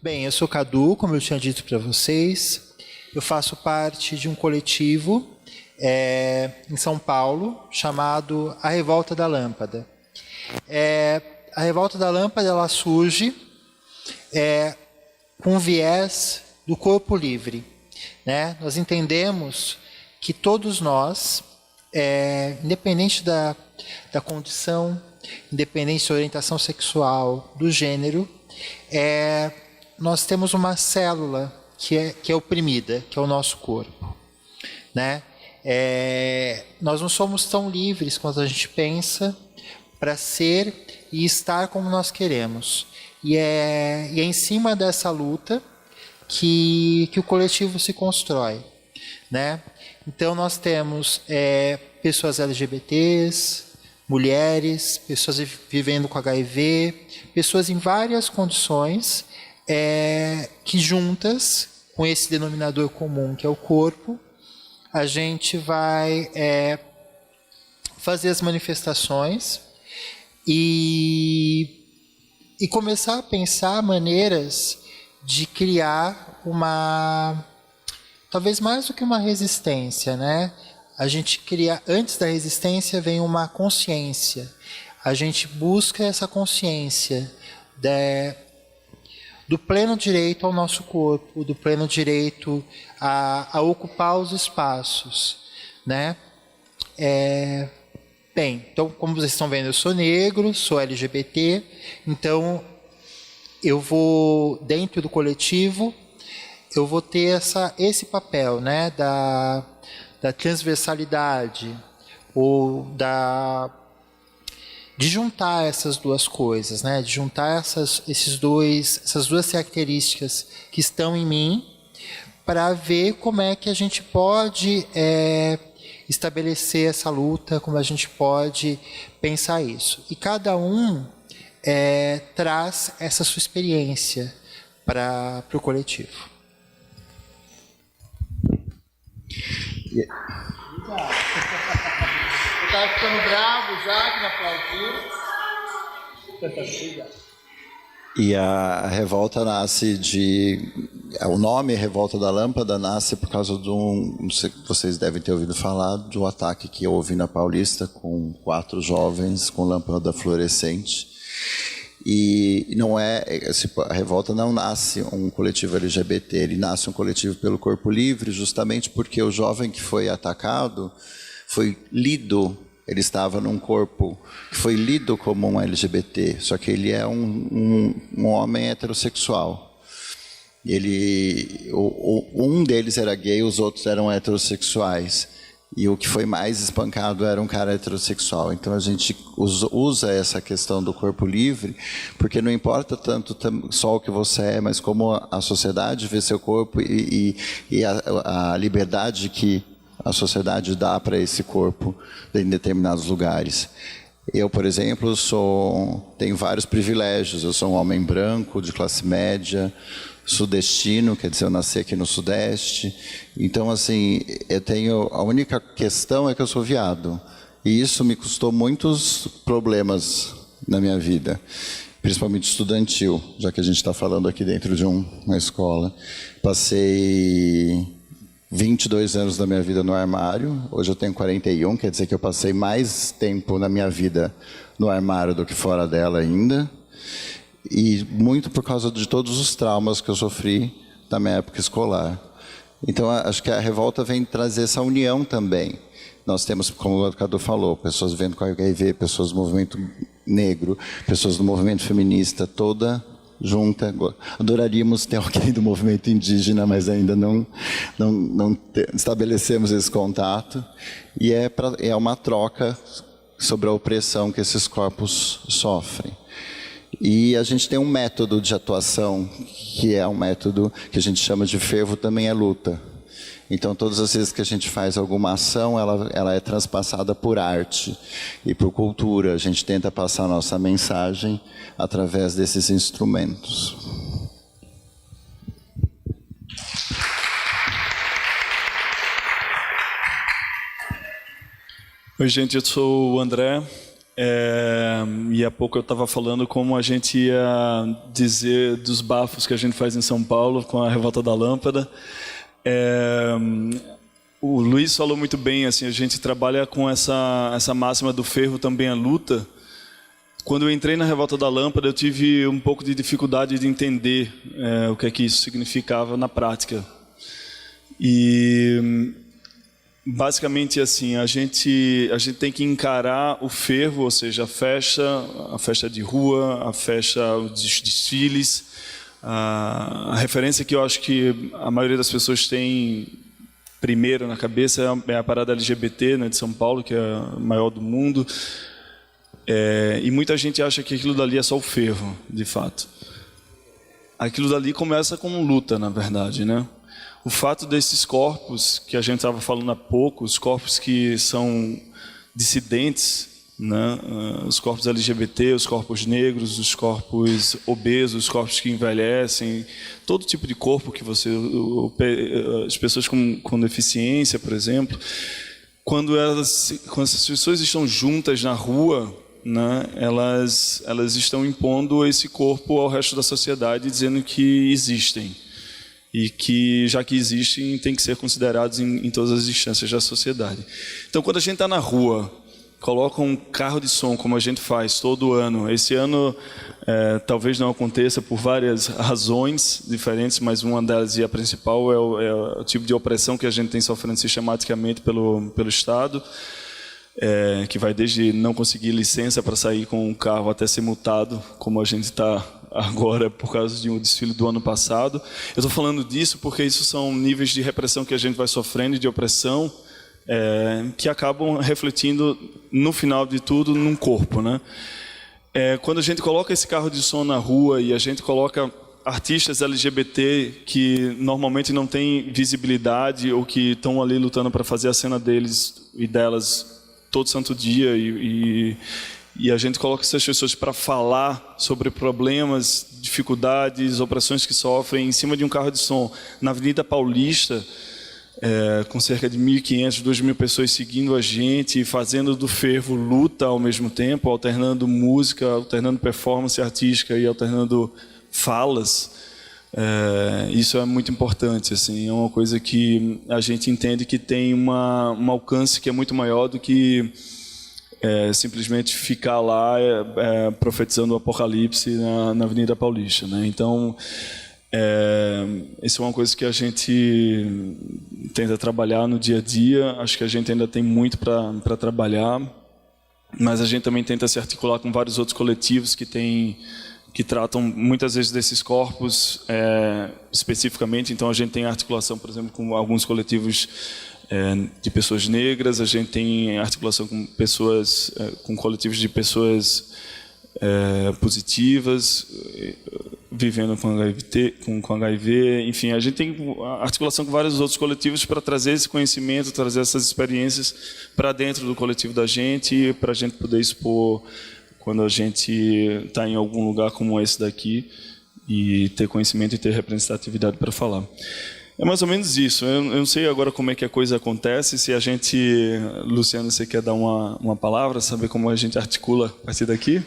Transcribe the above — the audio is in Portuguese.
Bem, eu sou Cadu, como eu tinha dito para vocês. Eu faço parte de um coletivo em São Paulo chamado A Revolta da Lâmpada. A Revolta da Lâmpada ela surge com o viés do corpo livre, né? Nós entendemos que todos nós, independente da condição, independente da orientação sexual, do gênero, nós temos uma célula que é oprimida, que é o nosso corpo, né? Nós não somos tão livres quanto a gente pensa para ser e estar como nós queremos. E é em cima dessa luta que o coletivo se constrói, né? Então nós temos pessoas LGBTs, mulheres, pessoas vivendo com HIV, pessoas em várias condições que juntas, com esse denominador comum que é o corpo, a gente vai fazer as manifestações e começar a pensar maneiras de criar talvez mais do que uma resistência, né? A gente cria, antes da resistência vem uma consciência. A gente busca essa consciência do pleno direito ao nosso corpo, do pleno direito a ocupar os espaços, né? Bem, então, como vocês estão vendo, eu sou negro, sou LGBT, então eu vou, dentro do coletivo, eu vou ter esse papel, né, da transversalidade, ou de juntar essas duas coisas, né, de juntar essas duas características que estão em mim, para ver como é que a gente pode estabelecer essa luta, como a gente pode pensar isso. E cada um traz essa sua experiência para o coletivo. Eu estava ficando bravo já, que não aplaudiu. E a revolta nasce o nome Revolta da Lâmpada nasce por causa de não sei, vocês devem ter ouvido falar, do ataque que houve na Paulista com 4 jovens com lâmpada fluorescente. E não a revolta não nasce um coletivo LGBT, ele nasce um coletivo pelo corpo livre, justamente porque o jovem que foi atacado foi lido, ele estava num corpo que foi lido como um LGBT, só que ele é um homem heterossexual. Um deles era gay, os outros eram heterossexuais. E o que foi mais espancado era um cara heterossexual. Então a gente usa essa questão do corpo livre, porque não importa tanto só o que você é, mas como a sociedade vê seu corpo e a liberdade que a sociedade dá para esse corpo em determinados lugares. Eu, por exemplo, tenho vários privilégios. Eu sou um homem branco, de classe média, sudestino, quer dizer, eu nasci aqui no Sudeste. Então, assim, a única questão é que eu sou viado. E isso me custou muitos problemas na minha vida, principalmente estudantil, já que a gente está falando aqui dentro de uma escola. Passei 22 anos da minha vida no armário, hoje eu tenho 41, quer dizer que eu passei mais tempo na minha vida no armário do que fora dela ainda. E muito por causa de todos os traumas que eu sofri na minha época escolar. Então, acho que a revolta vem trazer essa união também. Nós temos, como o Cadu falou, pessoas vivendo com HIV, pessoas do movimento negro, pessoas do movimento feminista, toda junta. Adoraríamos ter alguém do movimento indígena, mas ainda não estabelecemos esse contato. E é uma troca sobre a opressão que esses corpos sofrem. E a gente tem um método de atuação, que é um método que a gente chama de fervo, também é luta. Então, todas as vezes que a gente faz alguma ação, ela é transpassada por arte e por cultura. A gente tenta passar a nossa mensagem através desses instrumentos. Oi, gente, eu sou o André. E há pouco eu estava falando como a gente ia dizer dos bafos que a gente faz em São Paulo com a Revolta da Lâmpada. O Luiz falou muito bem, assim, a gente trabalha com essa máxima do fervo também a luta. Quando eu entrei na Revolta da Lâmpada, eu tive um pouco de dificuldade de entender o que é que isso significava na prática. E basicamente assim, a gente tem que encarar o fervo, ou seja, a festa de rua, a festa, os desfiles. A referência que eu acho que a maioria das pessoas tem primeiro na cabeça é a parada LGBT, né, de São Paulo, que é a maior do mundo. E muita gente acha que aquilo dali é só o fervo, de fato. Aquilo dali começa como luta, na verdade, né? O fato desses corpos, que a gente estava falando há pouco, os corpos que são dissidentes, né? Os corpos LGBT, os corpos negros, os corpos obesos, os corpos que envelhecem, todo tipo de corpo que você... As pessoas com deficiência, por exemplo, quando essas pessoas estão juntas na rua, né? Elas estão impondo esse corpo ao resto da sociedade, dizendo que existem. E que, já que existem, tem que ser considerados em todas as instâncias da sociedade. Então, quando a gente está na rua, coloca um carro de som, como a gente faz todo ano. Esse ano, talvez não aconteça por várias razões diferentes, mas uma delas, e a principal, é o tipo de opressão que a gente tem sofrendo sistematicamente pelo Estado, que vai desde não conseguir licença para sair com um carro até ser multado, como a gente está agora por causa de um desfile do ano passado. Eu estou falando disso porque isso são níveis de repressão que a gente vai sofrendo, de opressão, que acabam refletindo, no final de tudo, num corpo, né? Quando a gente coloca esse carro de som na rua e a gente coloca artistas LGBT que normalmente não têm visibilidade ou que estão ali lutando para fazer a cena deles e delas todo santo dia e a gente coloca essas pessoas para falar sobre problemas, dificuldades, opressões que sofrem em cima de um carro de som na Avenida Paulista, com cerca de 1.500, 2.000 pessoas seguindo a gente, fazendo do fervo luta ao mesmo tempo, alternando música, alternando performance artística e alternando falas. Isso é muito importante, assim, é uma coisa que a gente entende que tem um alcance que é muito maior do que simplesmente ficar lá profetizando o apocalipse na Avenida Paulista, né? Então, isso é uma coisa que a gente tenta trabalhar no dia a dia. Acho que a gente ainda tem muito para trabalhar, mas a gente também tenta se articular com vários outros coletivos que tratam muitas vezes desses corpos especificamente. Então, a gente tem articulação, por exemplo, com alguns coletivos de pessoas negras, a gente tem articulação com pessoas, com coletivos de pessoas positivas, vivendo com HIV, enfim, a gente tem articulação com vários outros coletivos para trazer esse conhecimento, trazer essas experiências para dentro do coletivo da gente, para a gente poder expor quando a gente está em algum lugar como esse daqui e ter conhecimento e ter representatividade para falar. É mais ou menos isso. Eu não sei agora como é que a coisa acontece. Se a gente... Luciano, você quer dar uma palavra, saber como a gente articula a partir daqui?